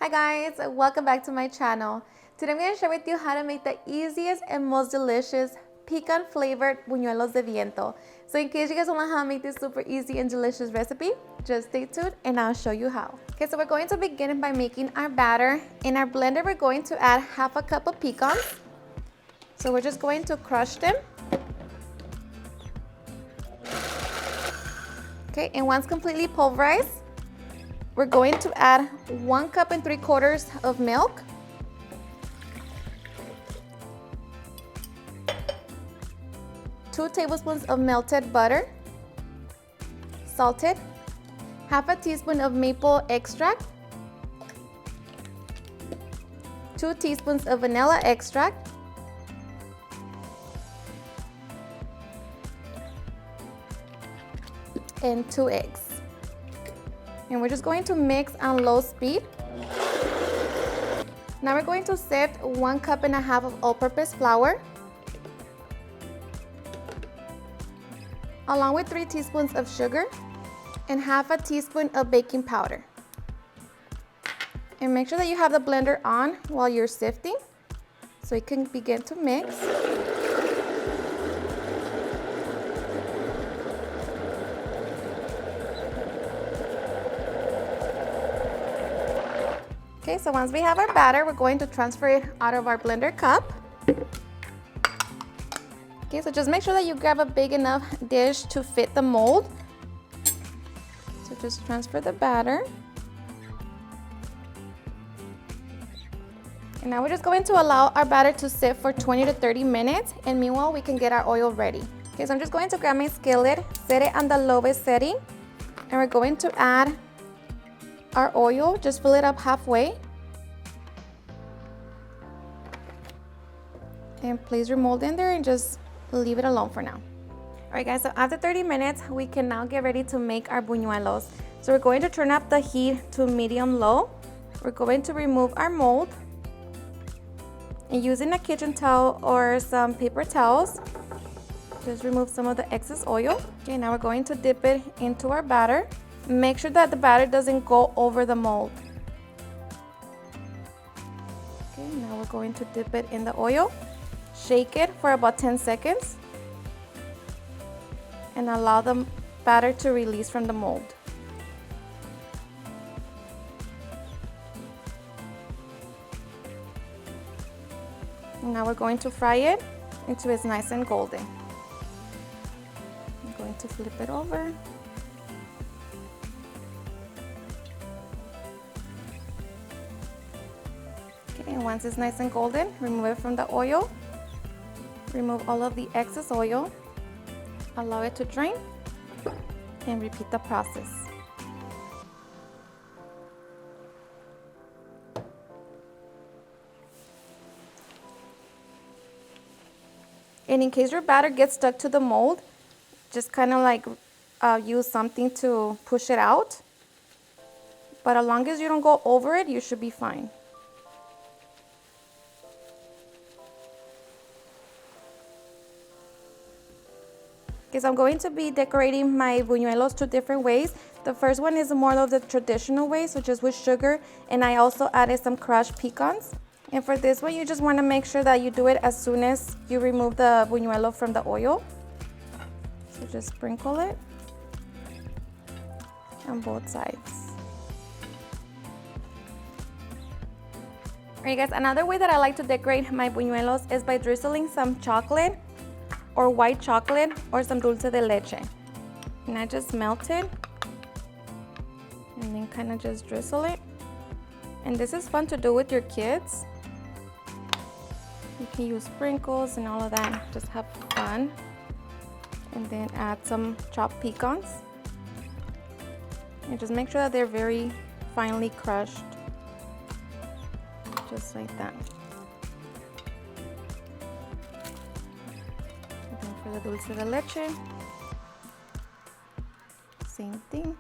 Hi guys, welcome back to my channel. Today I'm going to share with you how to make the easiest and most delicious pecan flavored buñuelos de viento. So in case you guys want to know how to make this super easy and delicious recipe, just stay tuned and I'll show you how. Okay, so we're going to begin by making our batter. In our blender, we're going to add half a cup of pecans. So we're just going to crush them. Okay, and once completely pulverized, we're going to add 1 cup and 3/4 of milk, two tablespoons of melted butter, salted, half a teaspoon of maple extract, 2 teaspoons of vanilla extract, and 2 eggs. And we're just going to mix on low speed. Now we're going to sift 1.5 cups of all-purpose flour, along with 3 teaspoons of sugar and half a teaspoon of baking powder. And make sure that you have the blender on while you're sifting so you can begin to mix. Okay, so once we have our batter, we're going to transfer it out of our blender cup. Okay, so just make sure that you grab a big enough dish to fit the mold. So just transfer the batter. And now we're just going to allow our batter to sit for 20 to 30 minutes. And meanwhile, we can get our oil ready. Okay, so I'm just going to grab my skillet, set it on the lowest setting, and we're going to add our oil, just fill it up halfway. And place your mold in there and just leave it alone for now. All right guys, so after 30 minutes, we can now get ready to make our buñuelos. So we're going to turn up the heat to medium-low. We're going to remove our mold. And using a kitchen towel or some paper towels, just remove some of the excess oil. Okay, now we're going to dip it into our batter. Make sure that the batter doesn't go over the mold. Okay, now we're going to dip it in the oil. Shake it for about 10 seconds. And allow the batter to release from the mold. And now we're going to fry it until it's nice and golden. I'm going to flip it over. And once it's nice and golden, remove it from the oil. Remove all of the excess oil. Allow it to drain. And repeat the process. And in case your batter gets stuck to the mold, just kind of like use something to push it out. But as long as you don't go over it, you should be fine. So I'm going to be decorating my buñuelos 2 different ways. The first one is more of the traditional way, so just with sugar, and I also added some crushed pecans. And for this one, you just want to make sure that you do it as soon as you remove the buñuelo from the oil. So just sprinkle it on both sides. Alright guys, another way that I like to decorate my buñuelos is by drizzling some chocolate or white chocolate or some dulce de leche. And I just melt it and then kind of just drizzle it. And this is fun to do with your kids. You can use sprinkles and all of that, just have fun. And then add some chopped pecans. And just make sure that they're very finely crushed. Just like that. For the dulce de leche, same thing.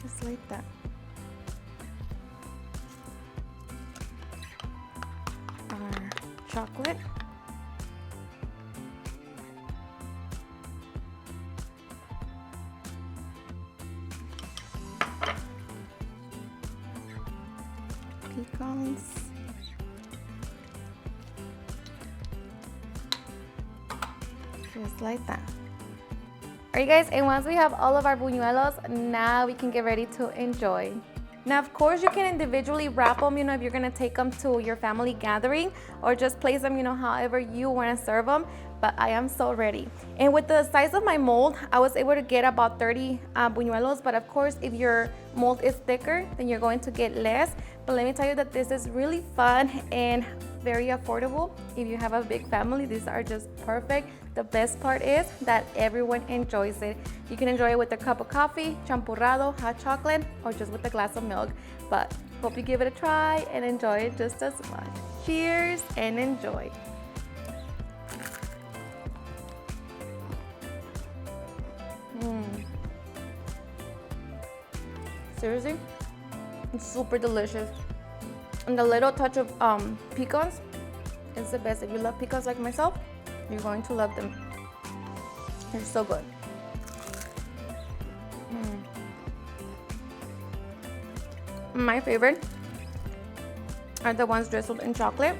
Just like that. Our chocolate. Pecans. Just like that. Alright guys, and once we have all of our buñuelos, now we can get ready to enjoy. Now, of course, you can individually wrap them, if you're gonna take them to your family gathering, or just place them, however you wanna serve them, but I am so ready. And with the size of my mold, I was able to get about 30 buñuelos, but of course, if your mold is thicker, then you're going to get less. But let me tell you that this is really fun and very affordable. If you have a big family, these are just perfect. The best part is that everyone enjoys it. You can enjoy it with a cup of coffee, champurrado, hot chocolate, or just with a glass of milk. But hope you give it a try and enjoy it just as much. Cheers and enjoy. Seriously, it's super delicious. And the little touch of pecans is the best. If you love pecans like myself, you're going to love them. They're so good. My favorite are the ones drizzled in chocolate.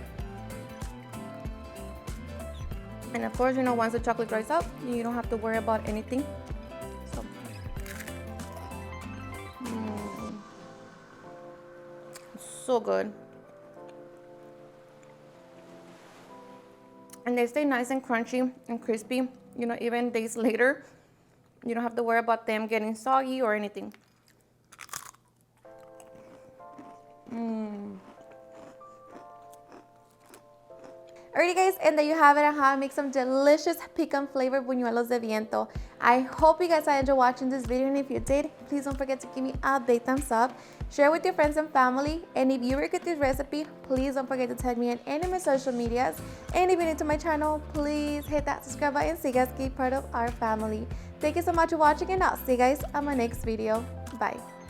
And of course, once the chocolate dries out, you don't have to worry about anything. So good. And they stay nice and crunchy and crispy, even days later. You don't have to worry about them getting soggy or anything. Alrighty guys, and there you have it on how I make some delicious pecan flavored buñuelos de viento. I hope you guys enjoyed watching this video, and if you did, please don't forget to give me a big thumbs up. Share with your friends and family, and if you regret this recipe, please don't forget to tag me on any of my social medias. And if you're new to my channel, please hit that subscribe button so you guys can be part of our family. Thank you so much for watching, and I'll see you guys on my next video. Bye.